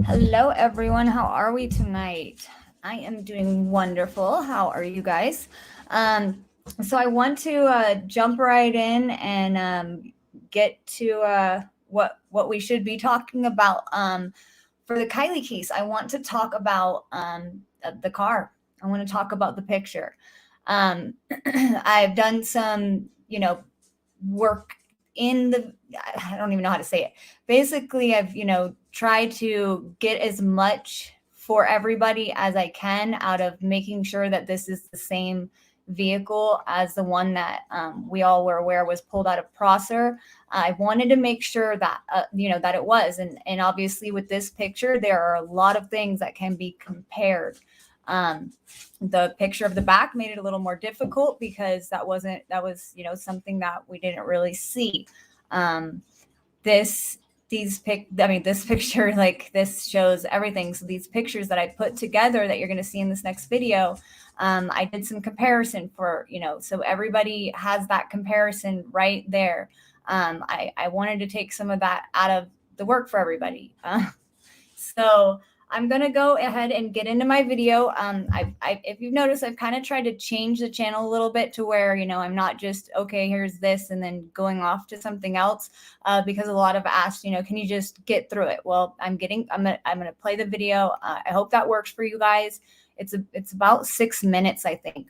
Hello, everyone. How are we tonight? I am doing wonderful. How are you guys? Um, so I want to jump right in and get to what we should be talking about. For the Kylie case, I want to talk about the car. I want to talk about the picture. Um, I've done some, work in the. I don't even know how to say it. Basically, I've tried to get as much for everybody as I can out of making sure that this is the same vehicle as the one that we all were aware was pulled out of Prosser. I wanted to make sure that that it was, and obviously with this picture, there are a lot of things that can be compared. Um, the picture of the back made it a little more difficult because that was something that we didn't really see. Um, this this picture, like, this shows everything. So these pictures that I put together that you're going to see in this next video, I did some comparison for, so everybody has that comparison right there. I wanted to take some of that out of the work for everybody. So I'm gonna go ahead and get into my video. If you've noticed, I've kind of tried to change the channel a little bit to where I'm not just okay, here's this, and then going off to something else. Because a lot of asked, can you just get through it? Well, I'm gonna play the video. I hope that works for you guys. It's about 6 minutes, I think.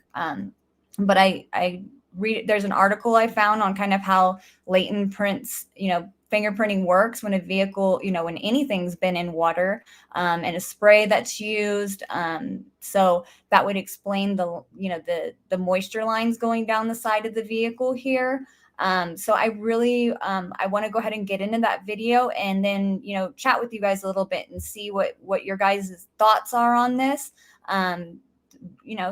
But I read there's an article I found on kind of how latent prints, fingerprinting works when a vehicle, when anything's been in water, and a spray that's used. So that would explain the moisture lines going down the side of the vehicle here. So I really I want to go ahead and get into that video and then chat with you guys a little bit and see what your guys' thoughts are on this. Um,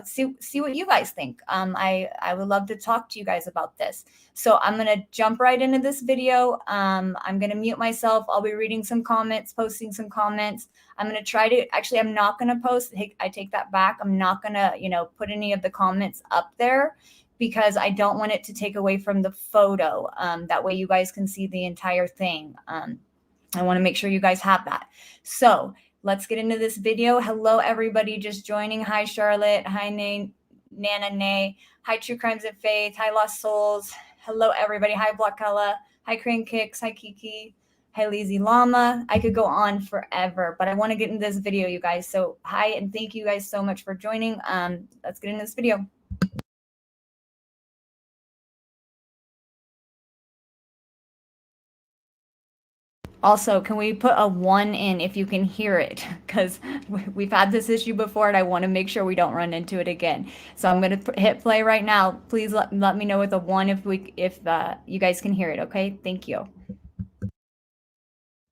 see what you guys think. I would love to talk to you guys about this. So I'm gonna jump right into this video. I'm gonna mute myself. I'll be reading some comments, posting some comments. I'm gonna try to actually. I'm not gonna post. I take that back. I'm not gonna put any of the comments up there because I don't want it to take away from the photo. That way you guys can see the entire thing. I want to make sure you guys have that. So let's get into this video. Hello, everybody just joining. Hi, Charlotte. Hi, Nana Nay. Hi, True Crimes and Faith. Hi, Lost Souls. Hello, everybody. Hi, Blockella. Hi, Crane Kicks. Hi, Kiki. Hi, Lazy Llama. I could go on forever, but I want to get into this video, you guys. So hi, and thank you guys so much for joining. Let's get into this video. Also, can we put a 1 in if you can hear it? Because we've had this issue before and I want to make sure we don't run into it again. So I'm going to hit play right now. Please let me know with a 1 if you guys can hear it, okay? Thank you.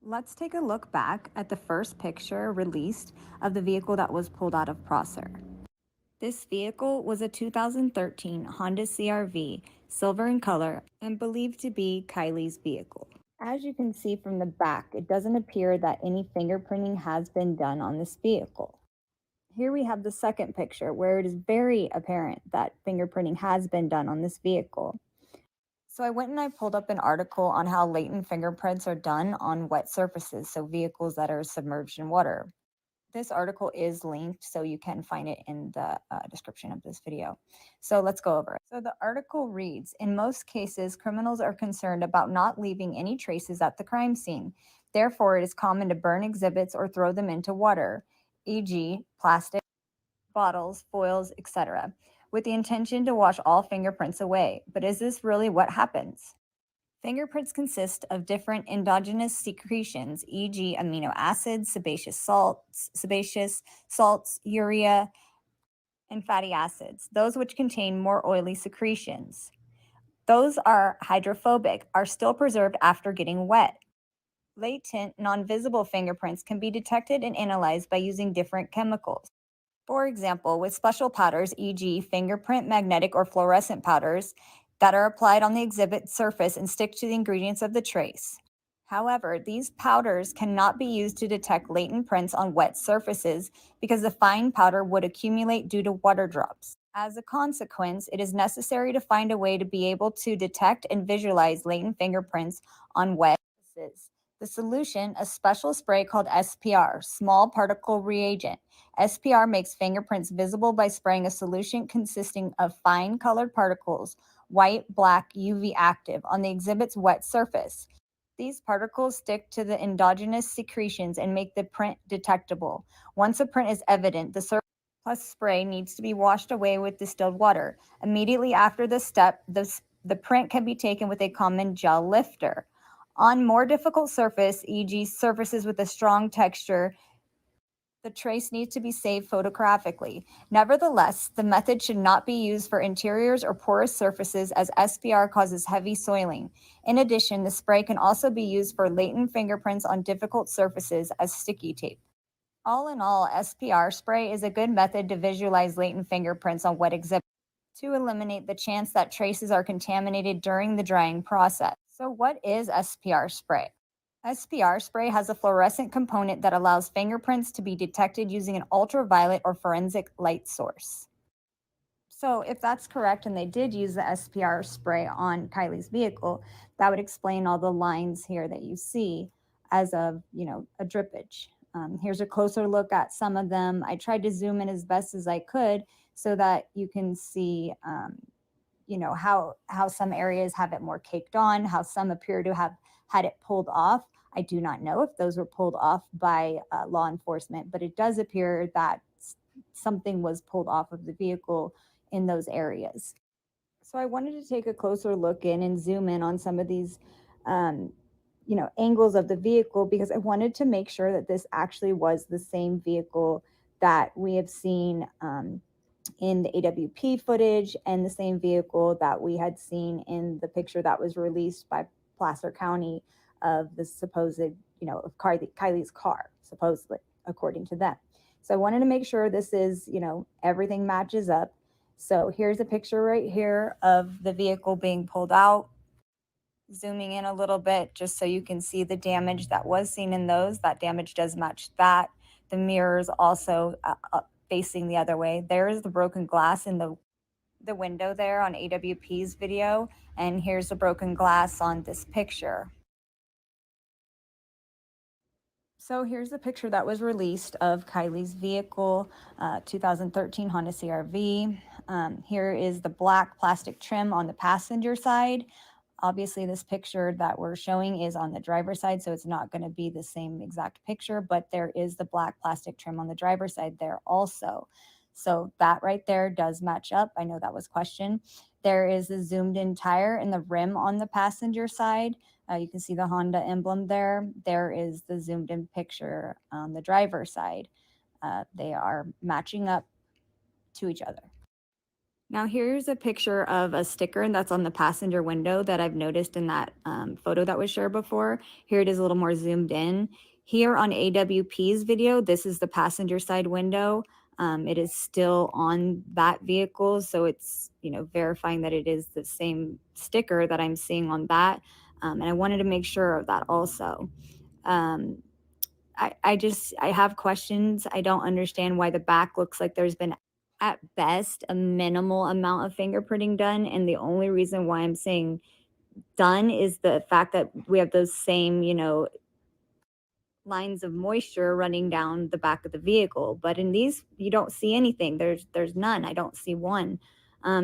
Let's take a look back at the first picture released of the vehicle that was pulled out of Prosser. This vehicle was a 2013 Honda CR-V, silver in color, and believed to be Kylie's vehicle. As you can see from the back, it doesn't appear that any fingerprinting has been done on this vehicle. Here we have the second picture where it is very apparent that fingerprinting has been done on this vehicle. So I went and I pulled up an article on how latent fingerprints are done on wet surfaces, so vehicles that are submerged in water. This article is linked, so you can find it in the description of this video. So let's go over it. So the article reads, in most cases, criminals are concerned about not leaving any traces at the crime scene. Therefore, it is common to burn exhibits or throw them into water, e.g. plastic, bottles, foils, etc., with the intention to wash all fingerprints away. But is this really what happens? Fingerprints consist of different endogenous secretions, e.g. amino acids, sebaceous salts, urea, and fatty acids, those which contain more oily secretions. Those are hydrophobic, are still preserved after getting wet. Latent, non-visible fingerprints can be detected and analyzed by using different chemicals. For example, with special powders, e.g. fingerprint, magnetic, or fluorescent powders, that are applied on the exhibit surface and stick to the ingredients of the trace. However, these powders cannot be used to detect latent prints on wet surfaces because the fine powder would accumulate due to water drops. As a consequence, it is necessary to find a way to be able to detect and visualize latent fingerprints on wet surfaces. The solution, a special spray called SPR, small particle reagent. SPR makes fingerprints visible by spraying a solution consisting of fine colored particles, white, black, UV active, on the exhibit's wet surface. These particles stick to the endogenous secretions and make the print detectable. Once a print is evident, the surface plus spray needs to be washed away with distilled water. Immediately after this step, the print can be taken with a common gel lifter. On more difficult surface, e.g. surfaces with a strong texture, the trace needs to be saved photographically. Nevertheless, the method should not be used for interiors or porous surfaces as SPR causes heavy soiling. In addition, the spray can also be used for latent fingerprints on difficult surfaces as sticky tape. All in all, SPR spray is a good method to visualize latent fingerprints on wet exhibits to eliminate the chance that traces are contaminated during the drying process. So what is SPR spray? SPR spray has a fluorescent component that allows fingerprints to be detected using an ultraviolet or forensic light source. So if that's correct, and they did use the SPR spray on Kiely's vehicle, that would explain all the lines here that you see as of, a drippage. Here's a closer look at some of them. I tried to zoom in as best as I could so that you can see, how some areas have it more caked on, how some appear to have had it pulled off. I do not know if those were pulled off by law enforcement, but it does appear that something was pulled off of the vehicle in those areas. So I wanted to take a closer look in and zoom in on some of these, angles of the vehicle, because I wanted to make sure that this actually was the same vehicle that we have seen in the AWP footage, and the same vehicle that we had seen in the picture that was released by Placer County of the supposed, of Kiely's car, supposedly, according to them. So I wanted to make sure this is, everything matches up. So here's a picture right here of the vehicle being pulled out. Zooming in a little bit just so you can see the damage that was seen in those. That damage does match that. The mirrors also facing the other way. There is the broken glass in the window there on AWP's video, and here's the broken glass on this picture. So here's the picture that was released of Kiely's vehicle, 2013 Honda CR-V. Here is the black plastic trim on the passenger side. Obviously, this picture that we're showing is on the driver's side, so it's not going to be the same exact picture, but there is the black plastic trim on the driver's side there also. So that right there does match up. I know that was questioned. There is a zoomed in tire in the rim on the passenger side. You can see the Honda emblem there. There is the zoomed in picture on the driver's side. They are matching up to each other. Now here's a picture of a sticker that's on the passenger window that I've noticed in that photo that was shared before. Here it is a little more zoomed in. Here on AWP's video, this is the passenger side window. It is still on that vehicle, so it's verifying that it is the same sticker that I'm seeing on that. And I wanted to make sure of that also. I have questions. I don't understand why the back looks like there's been at best a minimal amount of fingerprinting done, and the only reason why I'm saying done is the fact that we have those same lines of moisture running down the back of the vehicle. But in these, you don't see anything. There's none. I don't see one.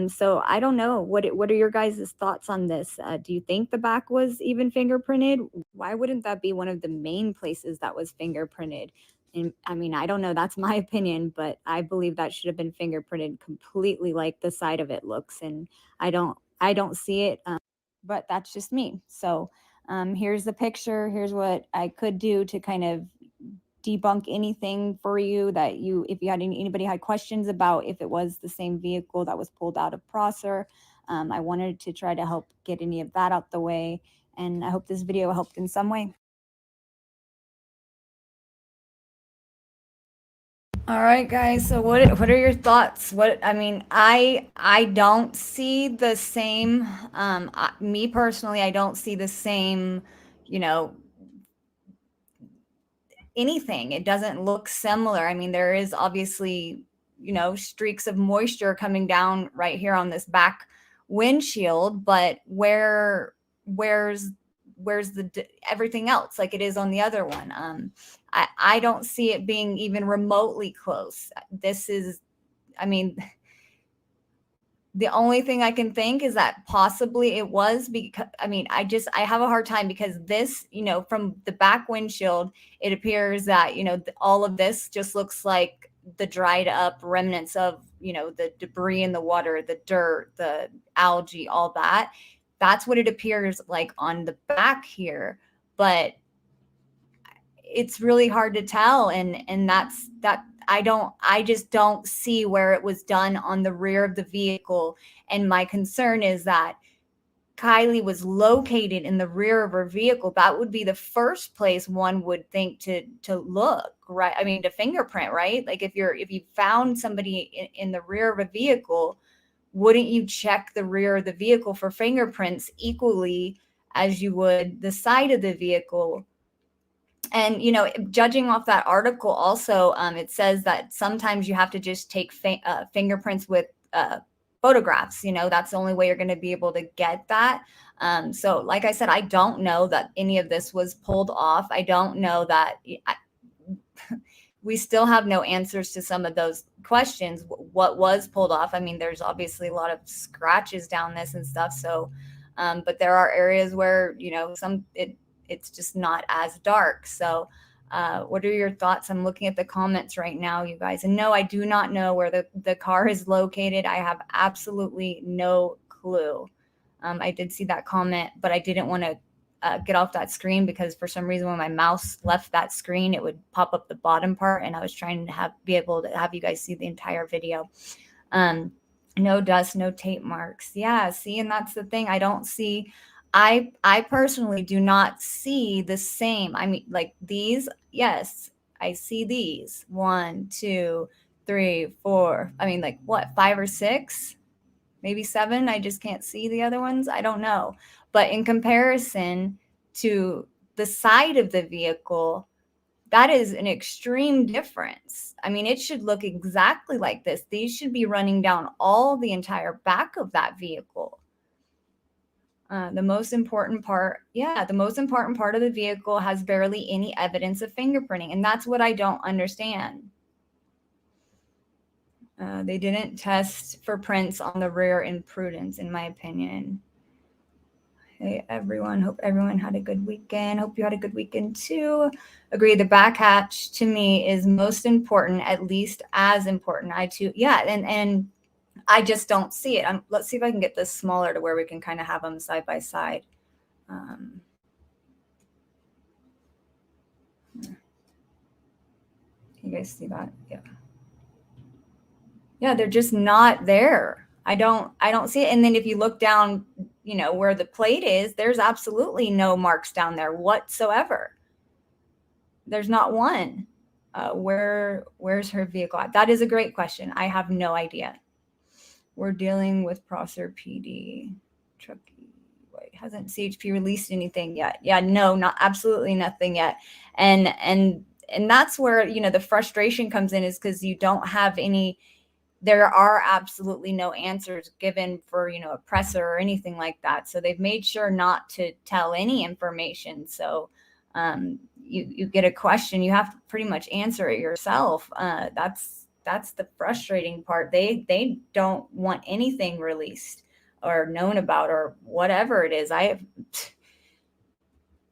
So I don't know. What are your guys' thoughts on this? Do you think the back was even fingerprinted? Why wouldn't that be one of the main places that was fingerprinted? And I mean, I don't know. That's my opinion, but I believe that should have been fingerprinted completely like the side of it looks. And I don't see it, but that's just me. So here's the picture. Here's what I could do to kind of debunk anything for you that if you had anybody had questions about if it was the same vehicle that was pulled out of Prosser. I wanted to try to help get any of that out the way, and I hope this video helped in some way. All right, guys. So what are your thoughts? I don't see the same. Me personally, I don't see the same. Anything. It doesn't look similar. I mean, there is obviously streaks of moisture coming down right here on this back windshield, but where's where's everything else like it is on the other one? I don't see it being even remotely close. This is, I mean, the only thing I can think is that possibly it was because, I mean, I have a hard time because this, from the back windshield, it appears that, all of this just looks like the dried up remnants of, the debris in the water, the dirt, the algae, all that. That's what it appears like on the back here. But it's really hard to tell. And that's that. I just don't see where it was done on the rear of the vehicle. And my concern is that Kiely was located in the rear of her vehicle. That would be the first place one would think to look, right? I mean, to fingerprint, right? Like if you found somebody in the rear of a vehicle, wouldn't you check the rear of the vehicle for fingerprints equally as you would the side of the vehicle? And, judging off that article also, it says that sometimes you have to just take fingerprints with photographs. That's the only way you're going to be able to get that. So like I said, I don't know that any of this was pulled off. I don't know that we still have no answers to some of those questions. What was pulled off? I mean, there's obviously a lot of scratches down this and stuff. So, but there are areas where, it's just not as dark. So what are your thoughts? I'm looking at the comments right now, you guys. And no, I do not know where the car is located. I have absolutely no clue. I did see that comment, but I didn't want to get off that screen because for some reason when my mouse left that screen, it would pop up the bottom part. And I was trying to be able to have you guys see the entire video. No dust, no tape marks. Yeah, see, and that's the thing. I don't see... I personally do not see the same. I mean, like these, yes, I see these 1, 2, 3, 4. I mean, like what, 5 or 6, maybe 7. I just can't see the other ones. I don't know. But in comparison to the side of the vehicle, that is an extreme difference. I mean, it should look exactly like this. These should be running down all the entire back of that vehicle. The most important part of the vehicle has barely any evidence of fingerprinting. And that's what I don't understand. They didn't test for prints on the rear in Prudence, in my opinion. Hey, everyone. Hope everyone had a good weekend. Hope you had a good weekend too. Agree. The back hatch to me is most important, at least as important. Yeah. And I just don't see it. Let's see if I can get this smaller to where we can kind of have them side by side. Can you guys see that? Yeah, they're just not there. I don't see it. And then if you look down, where the plate is, there's absolutely no marks down there whatsoever. There's not one. Where's her vehicle at? That is a great question. I have no idea. We're dealing with Prosser PD. Truckee. Wait, hasn't CHP released anything yet? Yeah, no, absolutely nothing yet. And that's where, the frustration comes in, is because you don't have any... There are absolutely no answers given for, a presser or anything like that. So they've made sure not to tell any information. So you get a question, you have to pretty much answer it yourself. That's the frustrating part. They don't want anything released or known about or whatever it is.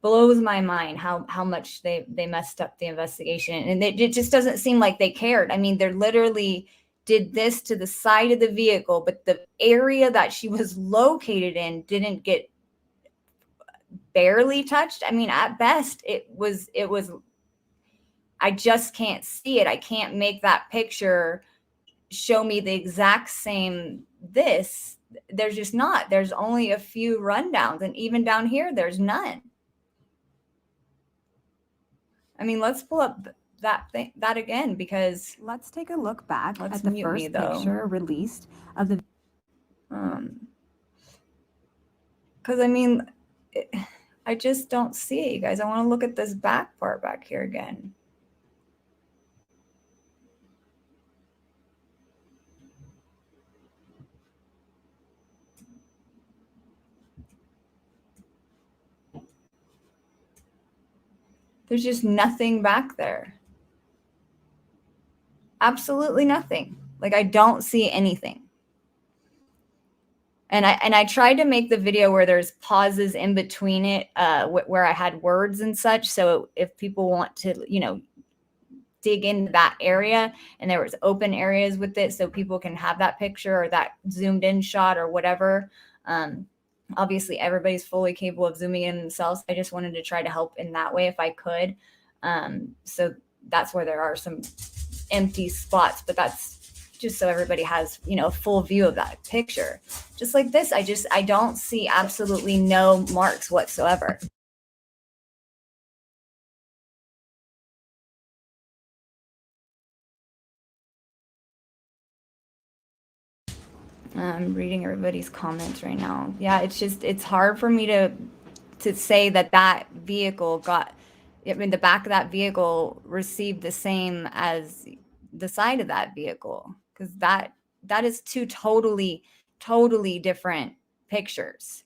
Blows my mind how much they messed up the investigation. And it just doesn't seem like they cared. I mean, they're literally did this to the side of the vehicle, but the area that she was located in didn't get barely touched. I mean, at best, it was, I just can't see it. I can't make that picture show me the exact same this. There's just not. There's only a few rundowns, and even down here, there's none. I mean, let's pull up that again, because let's take a look back at the first picture released of the because I mean, I just don't see it, you guys. I want to look at this back part back here again. There's just nothing back there. Absolutely nothing. Like, I don't see anything. And I tried to make the video where there's pauses in between it, where I had words and such. So if people want to, dig into that area, and there was open areas with it, so people can have that picture or that zoomed in shot or whatever. Obviously, everybody's fully capable of zooming in themselves. I just wanted to try to help in that way if I could. So that's where there are some empty spots, but that's just so everybody has, a full view of that picture. Just like this, I don't see absolutely no marks whatsoever. I'm reading everybody's comments right now. Yeah, it's hard for me to say that vehicle the back of that vehicle received the same as the side of that vehicle, because that is two totally different pictures.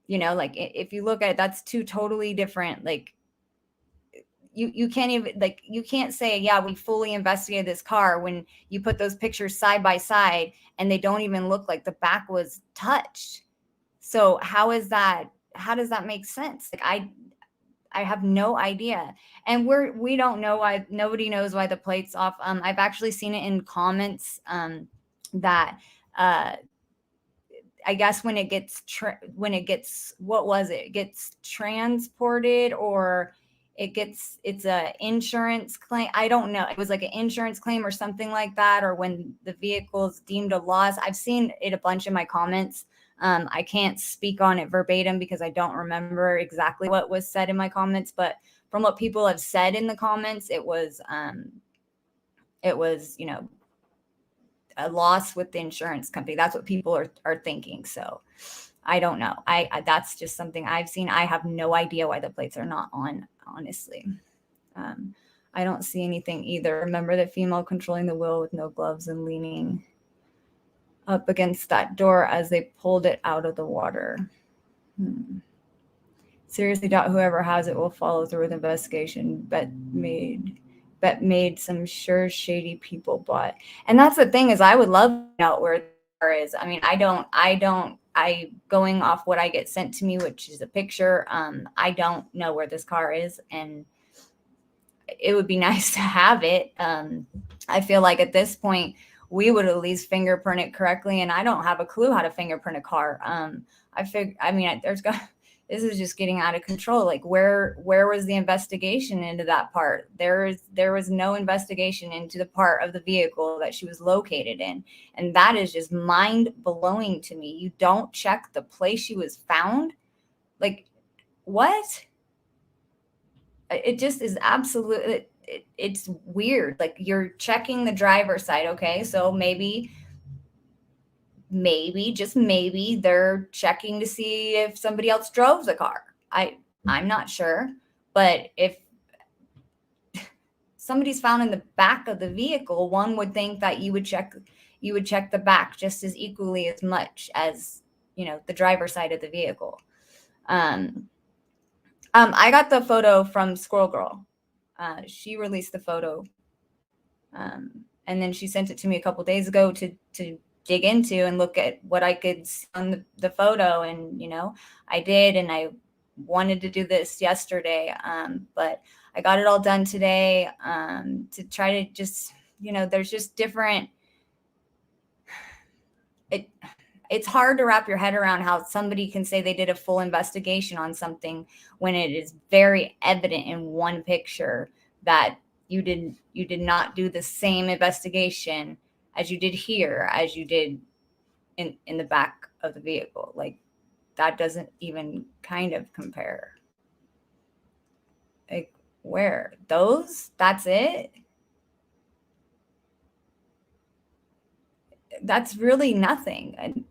Like, if you look at it, that's two totally different, like, you can't even, like, you can't say, yeah, we fully investigated this car when you put those pictures side by side and they don't even look like the back was touched. So how does that make sense? Like, I have no idea. And we don't know why. Nobody knows why the plate's off. I've actually seen it in comments, that I guess when it gets what was it? It gets transported, or it's a insurance claim. I don't know. It was like an insurance claim or something like that, or when the vehicle's deemed a loss. I've seen it a bunch in my comments. I can't speak on it verbatim because I don't remember exactly what was said in my comments, but from what people have said in the comments, it was a loss with the insurance company. That's what people are thinking. So I don't know. I that's just something I've seen. I have no idea why the plates are not on, honestly. I don't see anything either. Remember the female controlling the wheel with no gloves and leaning up against that door as they pulled it out of the water. Seriously doubt whoever has it will follow through with investigation. Bet made some sure shady people bought. And that's the thing, is I would love to know where the car is. I mean, I going off what I get sent to me, which is a picture. I don't know where this car is, and it would be nice to have it. I feel like at this point we would at least fingerprint it correctly, and I don't have a clue how to fingerprint a car. This is just getting out of control. Like, where was the investigation into that part? There was no investigation into the part of the vehicle that she was located in. And that is just mind blowing to me. You don't check the place she was found. Like, what? It just is absolutely, it's weird. Like, you're checking the driver's side. Okay. So maybe, just maybe they're checking to see if somebody else drove the car. I'm not sure, but if somebody's found in the back of the vehicle, one would think that you would check the back just as equally as much as, the driver's side of the vehicle. I got the photo from Squirrel Girl. She released the photo, and then she sent it to me a couple days ago to dig into and look at what I could see on the photo. And, I did, and I wanted to do this yesterday. But I got it all done today, to try to just, there's just different, it's hard to wrap your head around how somebody can say they did a full investigation on something when it is very evident in one picture that you did not do the same investigation as you did here, as you did in the back of the vehicle. Like, that doesn't even kind of compare. Like, where? That's it? That's really nothing. And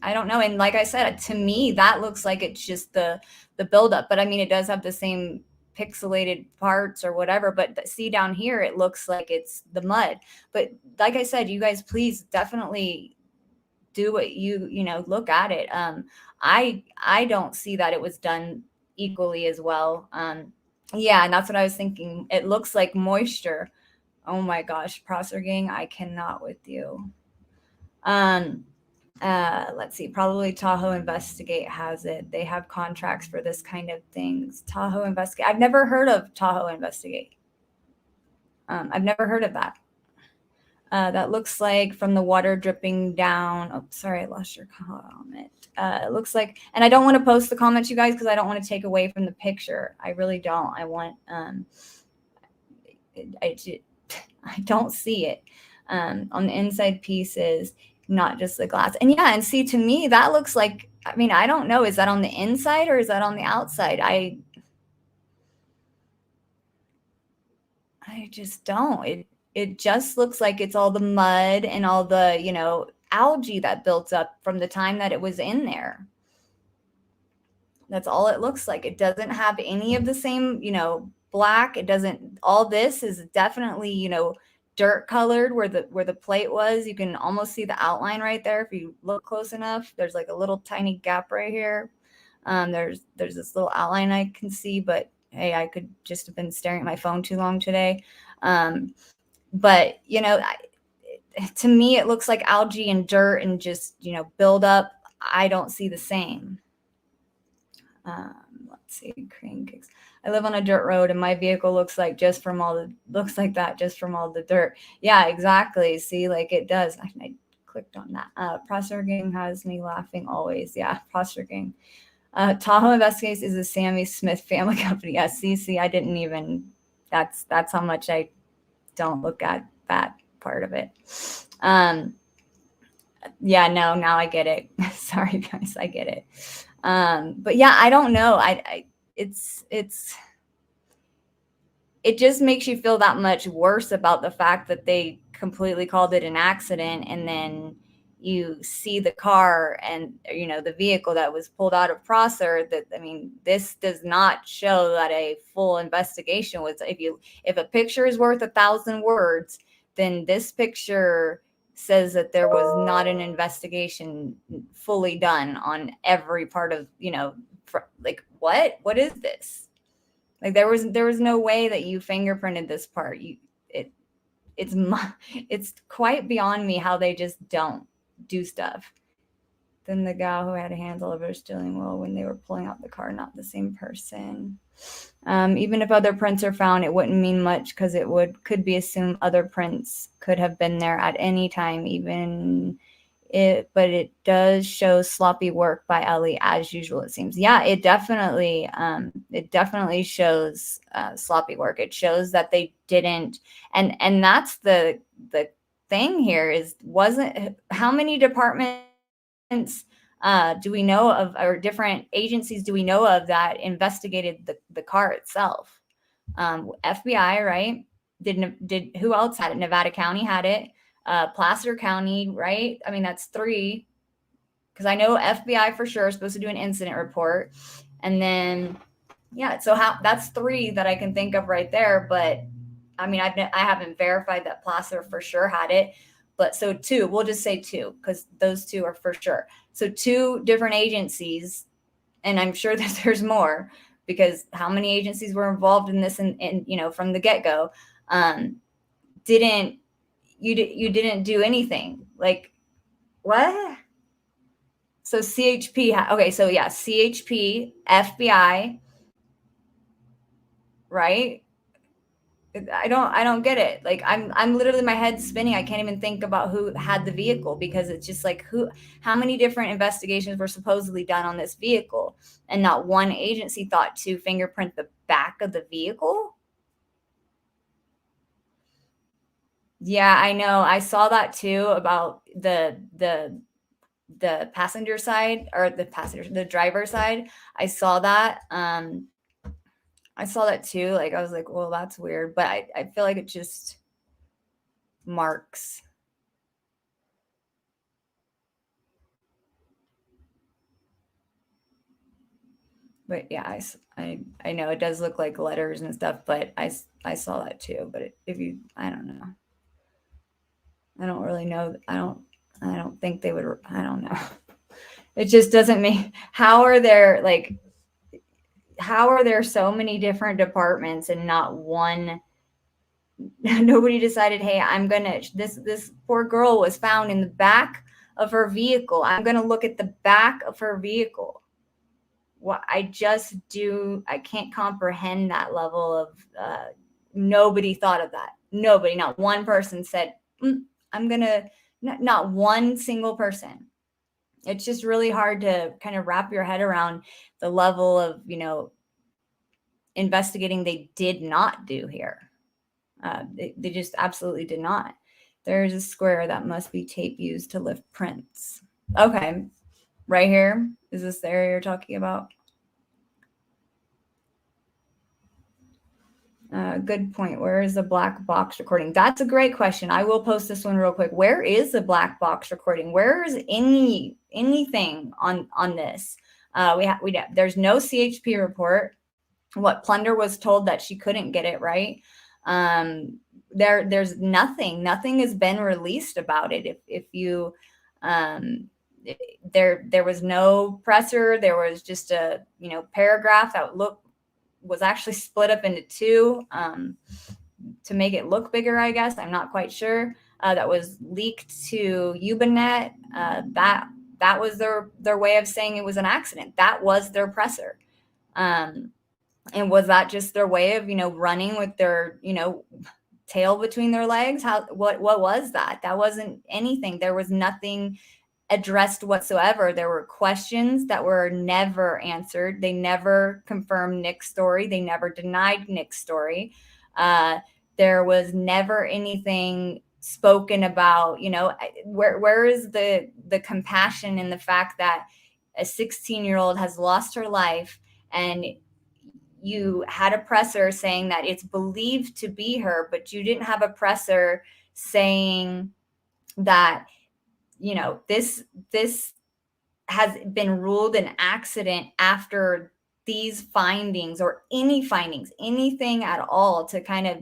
I don't know. And like I said, to me, that looks like it's just the buildup. But I mean, it does have the same pixelated parts or whatever. But see down here, it looks like it's the mud. But like I said, you guys, please definitely do what you look at it. I don't see that it was done equally as well. Yeah, and that's what I was thinking. It looks like moisture. Oh my gosh, Prosser Gang, I cannot with you. Let's see, probably Tahoe Investigate has it. They have contracts for this kind of things. Tahoe Investigate. I've never heard of Tahoe Investigate. I've never heard of that. That looks like from the water dripping down. Oh, sorry, I lost your comment. It looks like, and I don't want to post the comments, you guys, because I don't want to take away from the picture. I really don't. I want, I don't see it on the inside pieces, not just the glass. And yeah, and see, to me, that looks like, I mean, I don't know, is that on the inside or is that on the outside? I just don't. It just looks like it's all the mud and all the, you know, algae that built up from the time that it was in there. That's all it looks like. It doesn't have any of the same, you know, black. It doesn't, all this is definitely, you know, dirt colored where the plate was. You can almost see the outline right there if you look close enough. There's like a little tiny gap right here. There's this little outline I can see, but hey, I could just have been staring at my phone too long today. But you know, to me, it looks like algae and dirt and just, you know, build up. I don't see the same. Let's see, cream cakes. I live on a dirt road and my vehicle looks like that just from all the dirt. Yeah, exactly. See, like it does. I clicked on that. Prosser Gang has me laughing always. Yeah, Prosser Gang. Tahoe Investigates is a Sammy Smith family company. Yeah, see, I didn't even, that's how much I don't look at that part of it. Yeah, no, now I get it. Sorry guys, I get it. But yeah, I don't know. It just makes you feel that much worse about the fact that they completely called it an accident, and then you see the car and, you know, the vehicle that was pulled out of Prosser. That, I mean, this does not show that a full investigation was. If a picture is worth 1,000 words, then this picture says that there was not an investigation fully done on every part of, you know, like what is this? Like there was no way that you fingerprinted this part. It's quite beyond me how they just don't do stuff. Then the gal who had a handle of her steering wheel when they were pulling out the car, not the same person. Even if other prints are found, it wouldn't mean much because could be assumed other prints could have been there at any time, but it does show sloppy work by Ellie as usual, it seems. Yeah, it definitely shows sloppy work. It shows that they didn't, and that's the thing here is, how many departments do we know of, or different agencies do we know of that investigated the car itself? FBI, right? Did who else had it? Nevada County had it. Placer County, right? I mean, that's 3, because I know FBI for sure is supposed to do an incident report. And then, yeah, so that's 3 that I can think of right there. But I mean, I haven't verified that Placer for sure had it. But so 2, we'll just say 2, because those 2 are for sure. So 2 different agencies, and I'm sure that there's more, because how many agencies were involved in this, and you know, from the get-go, you didn't do anything. Like, what? So CHP, okay, so yeah, CHP, FBI, right? I don't get it. Like, I'm literally, my head's spinning. I can't even think about who had the vehicle, because it's just like, how many different investigations were supposedly done on this vehicle, and not one agency thought to fingerprint the back of the vehicle? Yeah, I know. I saw that too, about the passenger side, or the driver side. I saw that. I saw that too. Like, I was like, well, that's weird. But I feel like it just marks. But yeah, I know it does look like letters and stuff, but I saw that too. But I don't know. I don't really know. I don't think they would. I don't know. It just doesn't make. How are there, like, how are there so many different departments and not one? Nobody decided, hey, I'm gonna, this poor girl was found in the back of her vehicle. I'm gonna look at the back of her vehicle. What I can't comprehend that level of nobody thought of that. Nobody, not one person said, I'm gonna, not one single person. It's just really hard to kind of wrap your head around the level of, investigating they did not do here. They just absolutely did not. There's a square that must be tape used to lift prints. Okay, right here. Is this the area you're talking about? Good point. Where is the black box recording? That's a great question. I will post this one real quick. Where is the black box recording? Where is anything on this? There's no CHP report. What Plunder was told that she couldn't get it right. There's nothing has been released about it. If you there was no presser. There was just a paragraph that was actually split up into two to make it look bigger, I guess. I'm not quite sure. That was leaked to Ubinet. That was their way of saying it was an accident. That was their presser. And was that just their way of, running with their, tail between their legs? What was that? That wasn't anything. There was nothing addressed whatsoever. There were questions that were never answered. They never confirmed Nick's story. They never denied Nick's story. There was never anything spoken about, where is the compassion in the fact that a 16-year-old has lost her life, and you had a presser saying that it's believed to be her, but you didn't have a presser saying that, this has been ruled an accident after these findings, or any findings, anything at all to kind of,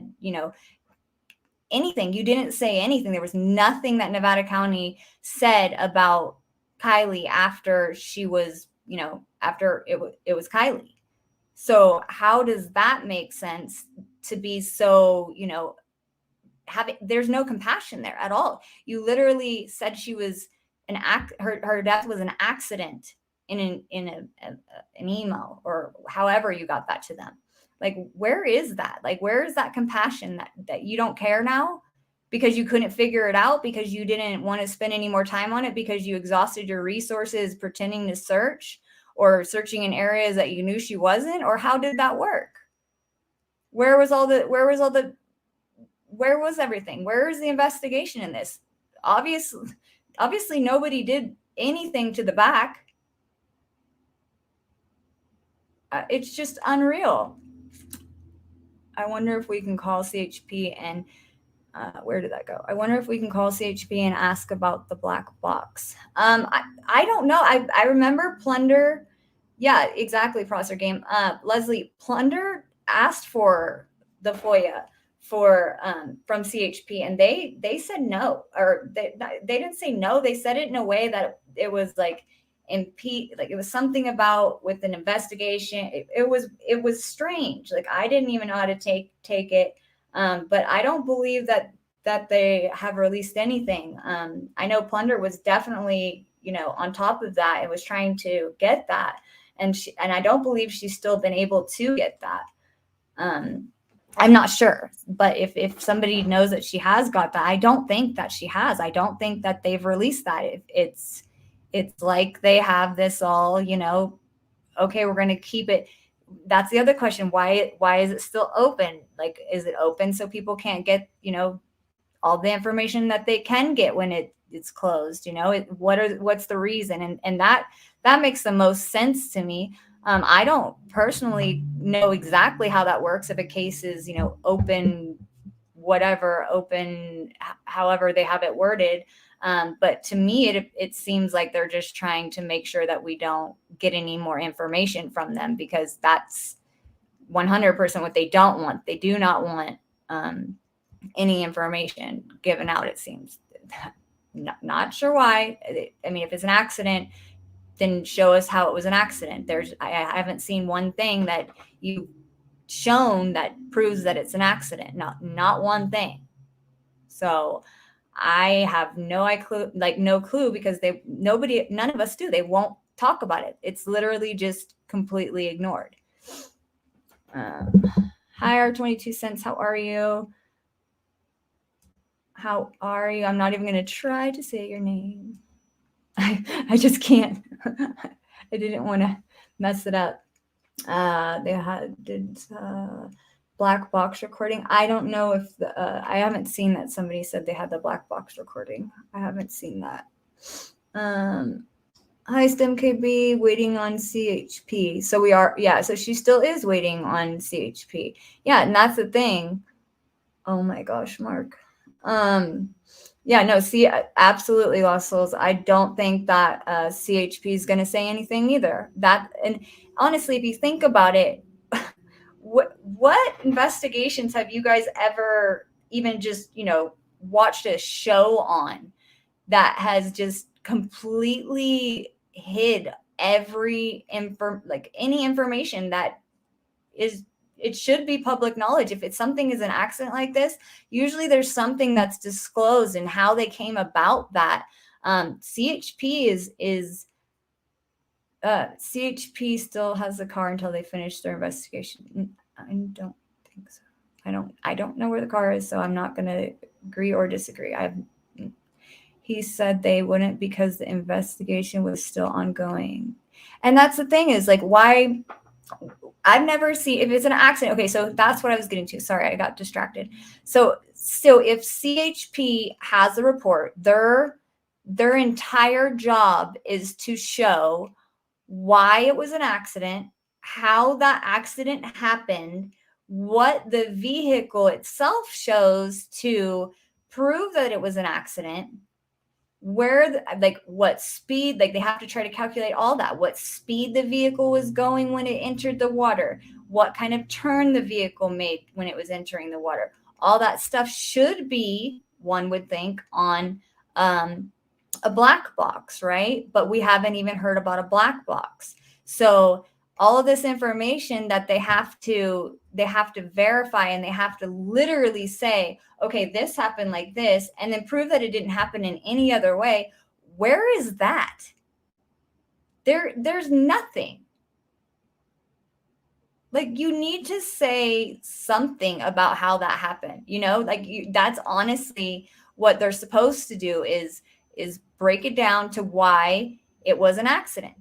anything. You didn't say anything. There was nothing that Nevada County said about Kiely after she was, after it was Kiely. So how does that make sense to be so, there's no compassion there at all. You literally said she was her death was an accident in an email, or however you got that to them. Like, where is that? Like, where is that compassion that you don't care now because you couldn't figure it out, because you didn't want to spend any more time on it, because you exhausted your resources pretending to search, or searching in areas that you knew she wasn't? Or how did that work? Where was everything? Where is the investigation in this? Obviously nobody did anything to the back. It's just unreal. I wonder if we can call CHP and where did that go? I wonder if we can call CHP and ask about the black box. I don't know. I remember Plunder. Yeah, exactly. Processor game. Leslie, Plunder asked for the FOIA from CHP, and they said no, or they didn't say no. They said it in a way that it was like it was something about with an investigation. It was strange. Like, I didn't even know how to take it. But I don't believe that they have released anything. I know Plunder was definitely, on top of that and was trying to get that. And I don't believe she's still been able to get that. I'm not sure, but if somebody knows that she has got that, I don't think that she has. I don't think that they've released that. It's like they have this all, okay, we're going to keep it. That's the other question. Why is it still open? Like, is it open so people can't get, all the information that they can get when it's closed? What's the reason? And that makes the most sense to me. I don't personally know exactly how that works. If a case is, open, however they have it worded. But to me, it seems like they're just trying to make sure that we don't get any more information from them, because that's 100% what they don't want. They do not want any information given out, it seems. Not sure why. I mean, if it's an accident, then show us how it was an accident. I haven't seen one thing that you've shown that proves that it's an accident. Not one thing. So I have no clue because none of us do. They won't talk about it. It's literally just completely ignored. Hi, R22 cents. How are you? How are you? I'm not even going to try to say your name. I just can't. I didn't want to mess it up. They did black box recording. I don't know if I haven't seen that somebody said they had the black box recording. I haven't seen that. Hi, StemKB, waiting on CHP. So we are, yeah, so she still is waiting on CHP. Yeah, and that's the thing. Oh my gosh, Mark. Yeah, no, see, absolutely, Lost Souls. I don't think that CHP is going to say anything either. And honestly, if you think about it, what investigations have you guys ever even just, watched a show on that has just completely hid any information that it should be public knowledge. If something is an accident like this, usually there's something that's disclosed and how they came about that. CHP CHP still has the car until they finish their investigation. I don't think so. I don't know where the car is, so I'm not going to agree or disagree. He said they wouldn't because the investigation was still ongoing. And that's the thing is, like, why I've never seen, if it's an accident. Okay, so that's what I was getting to. Sorry, I got distracted. So if CHP has a report, their entire job is to show why it was an accident, how that accident happened, what the vehicle itself shows to prove that it was an accident, what speed, they have to try to calculate all that, what speed the vehicle was going when it entered the water, what kind of turn the vehicle made when it was entering the water. All that stuff should be, one would think, on a black box, right? But we haven't even heard about a black box. So all of this information that they have to verify, and they have to literally say, okay, this happened like this, and then prove that it didn't happen in any other way. Where is that? There's nothing. Like, you need to say something about how that happened. That's honestly what they're supposed to do is break it down to why it was an accident.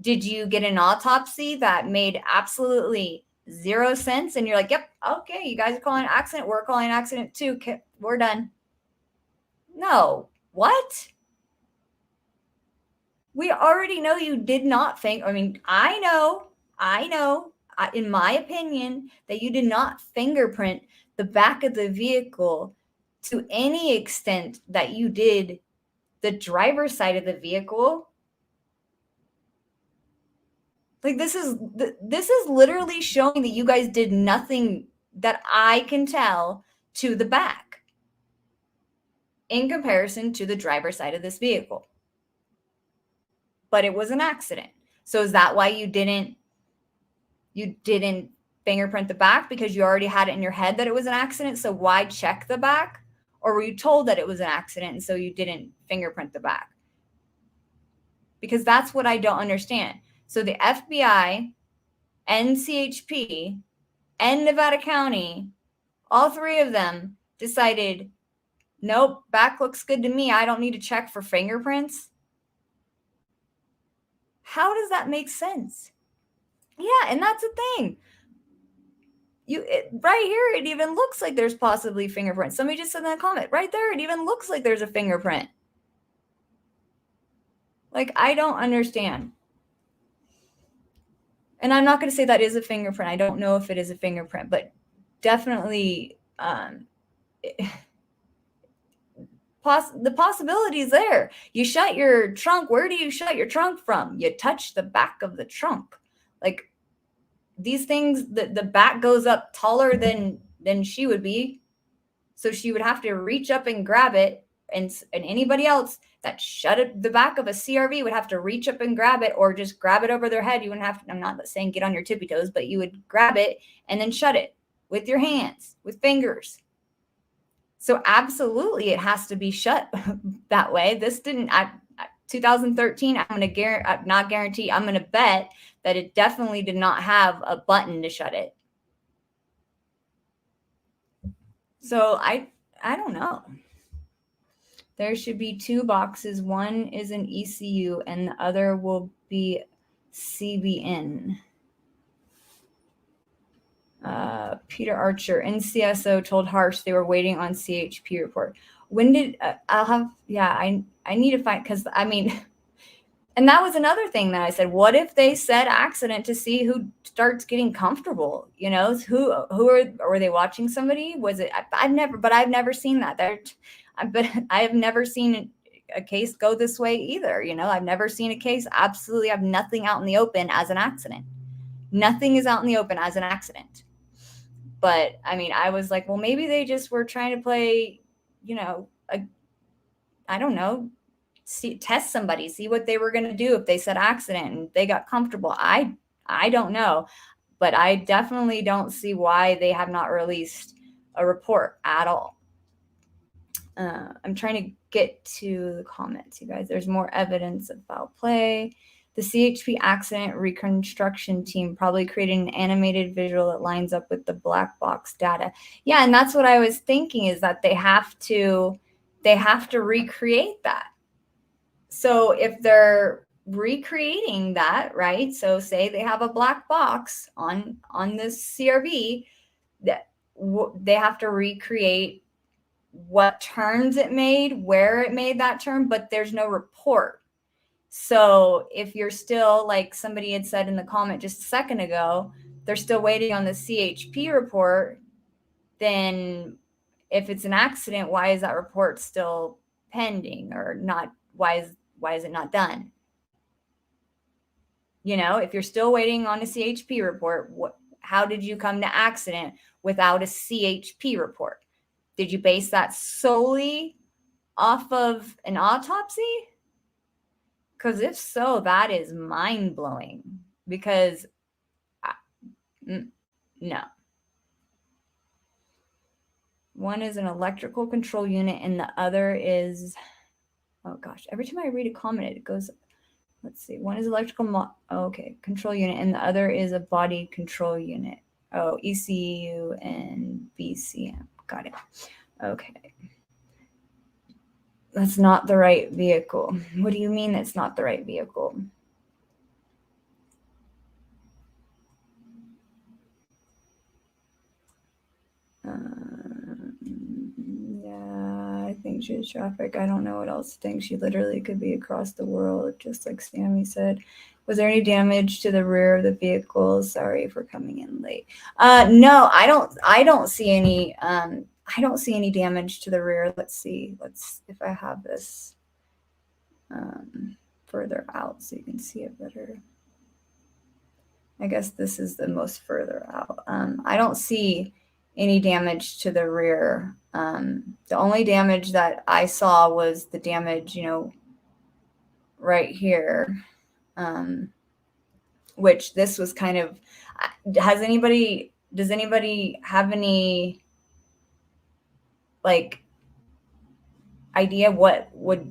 Did you get an autopsy that made absolutely zero sense? And you're like, yep, okay, you guys are calling an accident. We're calling an accident too. Okay, we're done. No. What? We already know you did not I know, in my opinion, that you did not fingerprint the back of the vehicle to any extent that you did the driver's side of the vehicle. Like, this is literally showing that you guys did nothing that I can tell to the back in comparison to the driver's side of this vehicle. But it was an accident. So is that why you didn't fingerprint the back? Because you already had it in your head that it was an accident? So why check the back? Or were you told that it was an accident and so you didn't fingerprint the back? Because that's what I don't understand. So the FBI and CHP and Nevada County, all three of them decided, nope, back looks good to me. I don't need to check for fingerprints. How does that make sense? Yeah, and that's the thing. Right here, it even looks like there's possibly fingerprints. Somebody just said in the comment, right there, it even looks like there's a fingerprint. Like, I don't understand. And I'm not going to say that is a fingerprint. I don't know if it is a fingerprint, but definitely the possibility is there. You shut your trunk. Where do you shut your trunk from? You touch the back of the trunk. Like, these things, the back goes up taller than she would be. So she would have to reach up and grab it. and anybody else that shut the back of a CRV would have to reach up and grab it, or just grab it over their head. You wouldn't have to, I'm not saying get on your tippy toes, but you would grab it and then shut it with your hands, with fingers. So absolutely, it has to be shut that way. This didn't, 2013, I'm going to not guarantee, I'm going to bet that it definitely did not have a button to shut it. So I don't know. There should be 2 boxes. One is an ECU and the other will be CBN. Peter Archer, NCSO told Harsh they were waiting on CHP report. When did, I need to find, because I mean, and that was another thing that I said, what if they said accident to see who starts getting comfortable? You know, who were they watching somebody? Was it, I've never seen that. But I have never seen a case go this way either. You know, I've never seen a case. Absolutely have nothing out in the open as an accident. Nothing is out in the open as an accident. But I mean, I was like, well, maybe they just were trying to play, you know, I don't know, test somebody, see what they were going to do if they said accident and they got comfortable. I don't know, but I definitely don't see why they have not released a report at all. I'm trying to get to the comments, you guys. There's more evidence of foul play. The CHP accident reconstruction team probably created an animated visual that lines up with the black box data. Yeah, and that's what I was thinking, is that they have to recreate that. So if they're recreating that, right? So say they have a black box on this CRV, that they have to recreate what turns it made, where it made that turn, but there's no report. So if you're still, like somebody had said in the comment just a second ago, they're still waiting on the CHP report, then if it's an accident, why is that report still pending or not? Why is it not done? You know, if you're still waiting on a CHP report, how did you come to accident without a CHP report? Did you base that solely off of an autopsy? Because if so, that is mind-blowing, because no. One is an electrical control unit and the other is, oh gosh, every time I read a comment, it goes, let's see. One is electrical, control unit, and the other is a body control unit. Oh, ECU and BCM. Got it. Okay. That's not the right vehicle. What do you mean that's not the right vehicle? Yeah, I think she's traffic. I don't know what else to think. She literally could be across the world, just like Sammy said. Was there any damage to the rear of the vehicle? Sorry for coming in late. No, I don't see any. I don't see any damage to the rear. Let's see. If I have this further out so you can see it better. I guess this is the most further out. I don't see any damage to the rear. The only damage that I saw was the damage, you know, right here, which this was kind of, does anybody have any like idea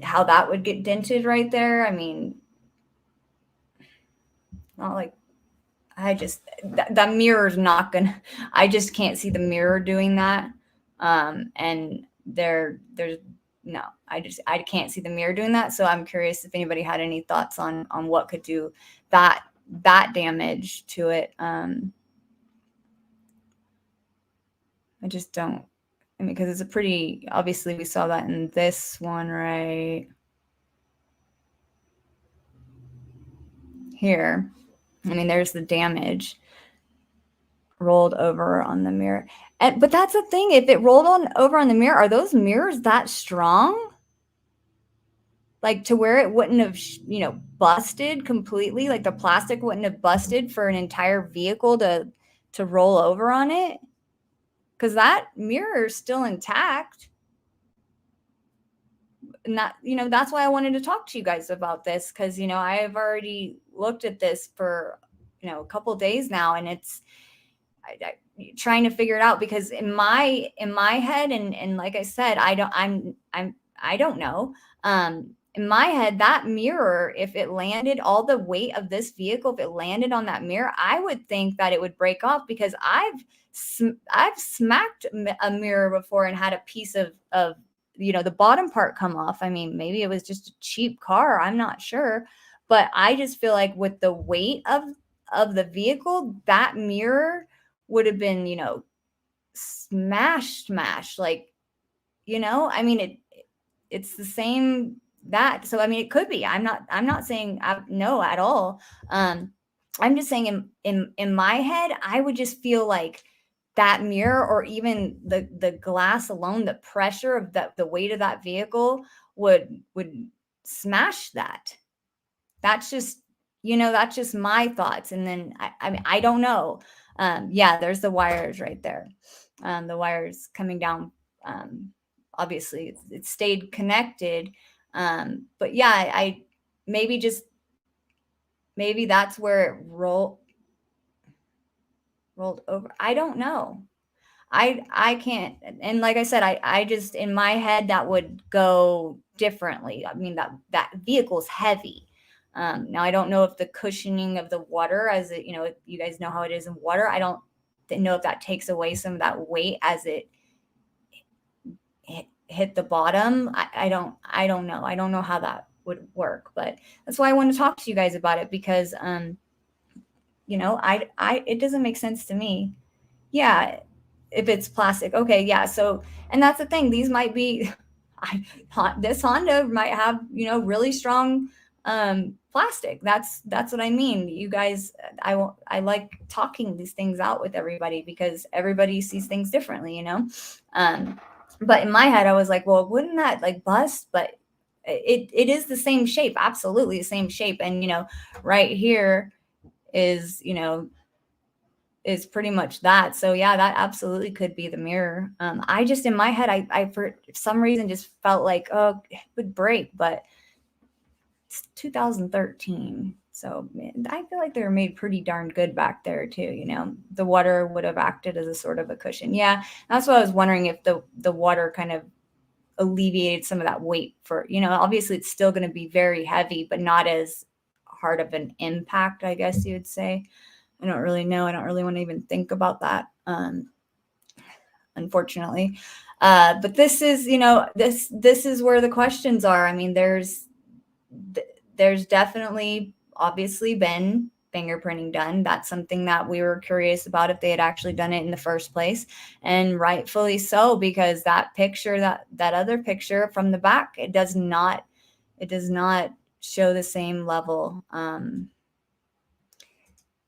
how that would get dented right there? I mean, not like, that mirror's not gonna, I just can't see the mirror doing that. And there's no, I can't see the mirror doing that. So I'm curious if anybody had any thoughts on what could do that damage to it. I just don't, I mean, because it's a pretty, obviously we saw that in this one right here. I mean, there's the damage rolled over on the mirror. But that's the thing. If it rolled over on the mirror, are those mirrors that strong? Like to where it wouldn't have, you know, busted completely? Like the plastic wouldn't have busted for an entire vehicle to roll over on it? Because that mirror is still intact. that, that's why I wanted to talk to you guys about this, because, I have already looked at this for, a couple days now, and it's trying to figure it out, because in my head, and like I said, I don't know. In my head, that mirror, if it landed, all the weight of this vehicle, if it landed on that mirror, I would think that it would break off, because I've smacked a mirror before and had a piece of the bottom part come off. I mean, maybe it was just a cheap car, I'm not sure, but I just feel like with the weight of the vehicle, that mirror would have been, smash, like, I mean, it's the same that. So, I mean, it could be, I'm not saying no at all. I'm just saying in my head, I would just feel like that mirror, or even the glass alone, the pressure of the weight of that vehicle would smash that. That's just, that's just my thoughts. And then I mean, I don't know. Yeah, there's the wires right there. The wires coming down. Obviously it stayed connected. But yeah, I maybe that's where it rolled over. I don't know. I can't. And like I said, I just, in my head, that would go differently. I mean, that vehicle's heavy. Now I don't know if the cushioning of the water, as it, you guys know how it is in water, I don't know if that takes away some of that weight as it hit the bottom. I don't know. I don't know how that would work, but that's why I want to talk to you guys about it, because it doesn't make sense to me. Yeah, if it's plastic. Okay, yeah. So, and that's the thing. These might be, this Honda might have, really strong plastic. That's what I mean. You guys, I like talking these things out with everybody, because everybody sees things differently, but in my head, I was like, well, wouldn't that like bust? But it is the same shape, absolutely the same shape. And, right here is, is pretty much that. So yeah, that absolutely could be the mirror. I just, in my head, I for some reason just felt like, oh, it would break, but it's 2013. So I feel like they were made pretty darn good back there too. The water would have acted as a sort of a cushion. Yeah. That's what I was wondering, if the water kind of alleviated some of that weight for, obviously it's still going to be very heavy, but not as hard of an impact, I guess you would say. I don't really know. I don't really want to even think about that, unfortunately. But this is, this is where the questions are. I mean, there's definitely obviously been fingerprinting done. That's something that we were curious about, if they had actually done it in the first place, and rightfully so, because that picture, that other picture from the back, it does not show the same level.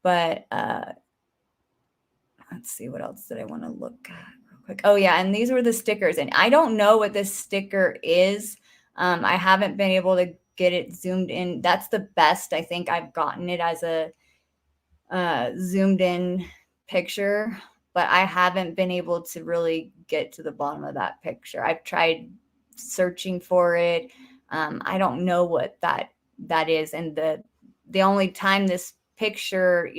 But let's see, what else did I want to look at real quick? Oh yeah, and these were the stickers, and I don't know what this sticker is. I haven't been able to get it zoomed in. That's the best I think I've gotten it, as a zoomed in picture, but I haven't been able to really get to the bottom of that picture. I've tried searching for it. I don't know what that is. And the only time this picture,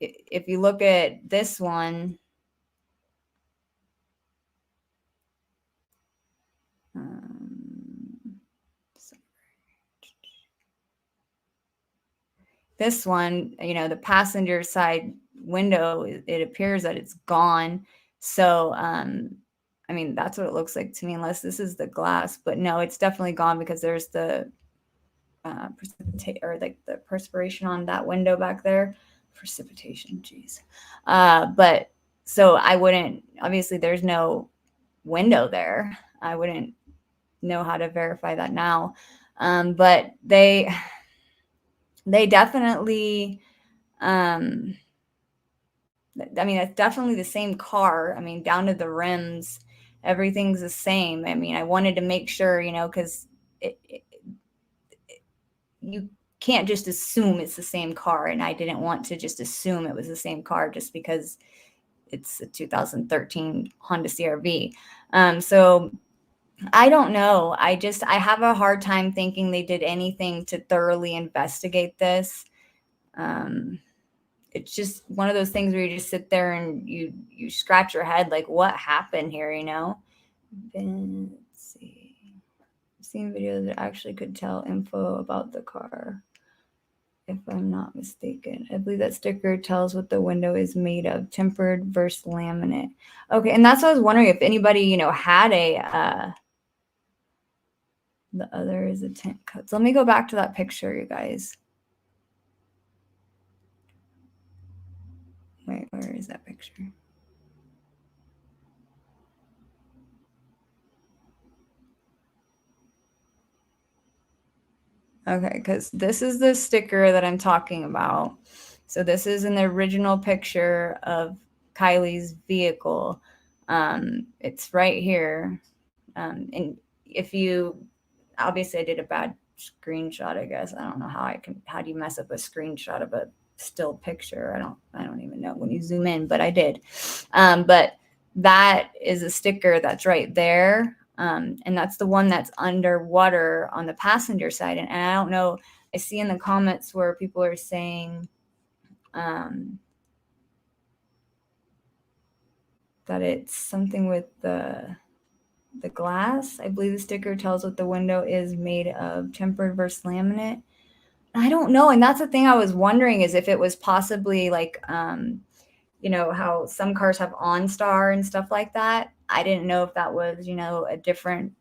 if you look at this one, this one, the passenger side window, it appears that it's gone. So, I mean, that's what it looks like to me, unless this is the glass, but no, it's definitely gone, because there's the the perspiration on that window back there. Precipitation, geez. But so I wouldn't, obviously there's no window there. I wouldn't know how to verify that now. But they definitely, I mean, it's definitely the same car. I mean, down to the rims, everything's the same. I mean, I wanted to make sure, because you can't just assume it's the same car. And I didn't want to just assume it was the same car just because it's a 2013 Honda CR-V. So I don't know. I have a hard time thinking they did anything to thoroughly investigate this. It's just one of those things where you just sit there and you scratch your head like, what happened here, you know? Let's see. I've seen videos that actually could tell info about the car, if I'm not mistaken. I believe that sticker tells what the window is made of, tempered versus laminate. Okay, and that's what I was wondering if anybody, you know, had a the other is a tint cut. So let me go back to that picture, you guys. Wait, where is that picture? Okay, because this is the sticker that I'm talking about. So this is in the original picture of Kylie's vehicle. It's right here. And if you, obviously I did a bad screenshot, I guess. I don't know how do you mess up a screenshot of a still picture? I don't even know when you zoom in, but I did. But that is a sticker that's right there. And that's the one that's underwater on the passenger side. And I don't know, I see in the comments where people are saying that it's something with the glass. I believe the sticker tells what the window is made of, tempered versus laminate. I don't know. And that's the thing I was wondering, is if it was possibly like, you know, how some cars have OnStar and stuff like that. I didn't know if that was, you know, a different,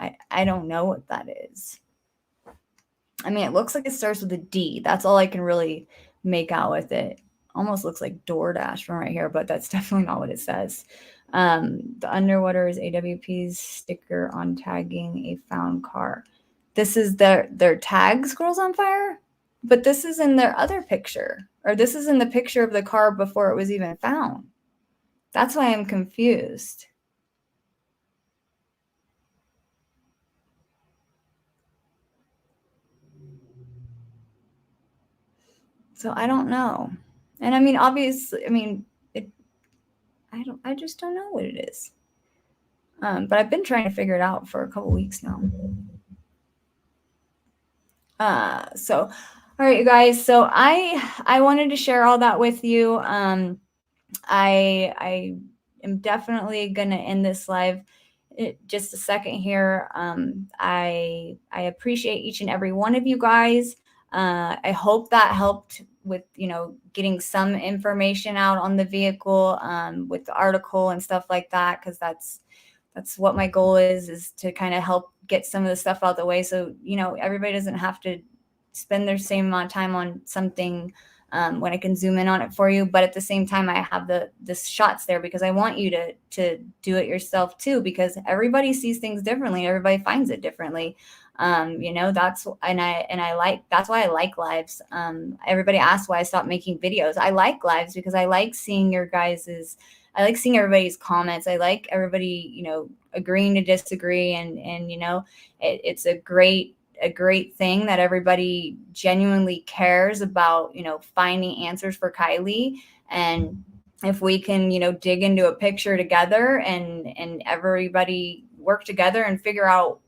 I don't know what that is. I mean, it looks like it starts with a D. That's all I can really make out with it. Almost looks like DoorDash from right here, but that's definitely not what it says. The underwater is AWP's sticker on tagging a found car. This is their tag, Squirrels on Fire, but this is in their other picture, or this is in the picture of the car before it was even found. That's why I'm confused. So I don't know. And I mean, obviously, I mean, I just don't know what it is. But I've been trying to figure it out for a couple weeks now. So, all right, you guys. So I wanted to share all that with you. I am definitely gonna end this live just a second here. I appreciate each and every one of you guys. I hope that helped with, you know, getting some information out on the vehicle, with the article and stuff like that, because that's what my goal is to kind of help get some of the stuff out the way, so, you know, everybody doesn't have to spend their same amount of time on something, when I can zoom in on it for you. But at the same time, I have the shots there because I want you to do it yourself too, because everybody sees things differently. Everybody finds it differently. You know, that's why I like lives. Everybody asks why I stopped making videos. I like lives because I like seeing I like seeing everybody's comments. I like everybody, you know, agreeing to disagree, and you know, it's a great thing that everybody genuinely cares about, you know, finding answers for Kiely. And if we can, you know, dig into a picture together and everybody work together and figure out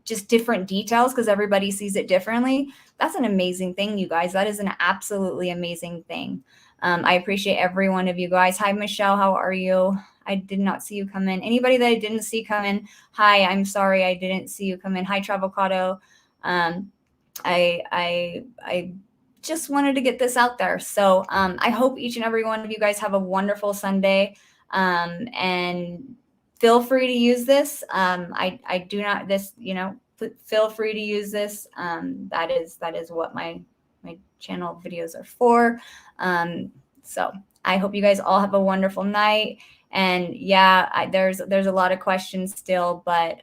just different details because everybody sees it differently, that's an amazing thing, you guys. That is an absolutely amazing thing. I appreciate every one of you guys. Hi, Michelle. How are you? I did not see you come in. Anybody that I didn't see come in, hi, I'm sorry I didn't see you come in. Hi, Travocado. I just wanted to get this out there. So I hope each and every one of you guys have a wonderful Sunday. And feel free to use this. I do not, you know, feel free to use this. That is what my channel videos are for. So I hope you guys all have a wonderful night. And yeah, there's a lot of questions still, but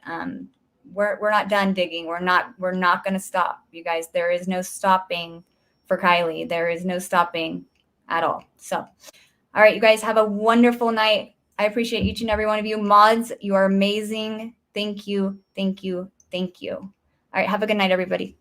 we're not done digging. We're not going to stop, you guys. There is no stopping for Kiely. There is no stopping at all. So, all right, you guys have a wonderful night. I appreciate each and every one of you. Mods, you are amazing. Thank you. Thank you. Thank you. All right, have a good night, everybody.